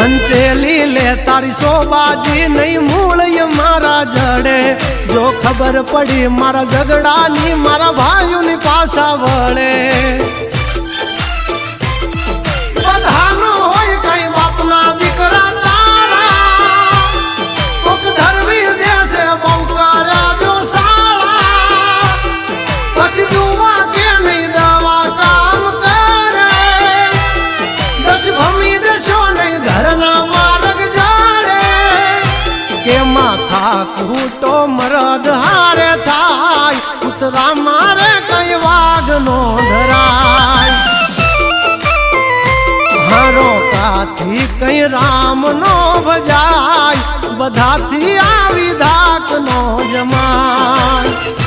હંચેલી લે તારી શોબાજી નહીં મૂળ મારા જડે જો ખબર પડી મારા ઝઘડાની મારા ભાઈઓની પાછા વળે બધાનો હોય કઈ બાપના દીકરા તારા કોક ધરવી દેશે બહુ કરા જો સાળા પછી જુવા કે નહીં દવા કામ કરે દસ ભમી દેશો નહીં ઘરના માર્ગ જાડે કે માથા કૂટો મરદ હારે થાય ઉતરા મારે કઈ વાઘ નો ધરાય હારોકાથી કઈ રામ નો ભજાય બધાથી આવી ધાક નો જમાય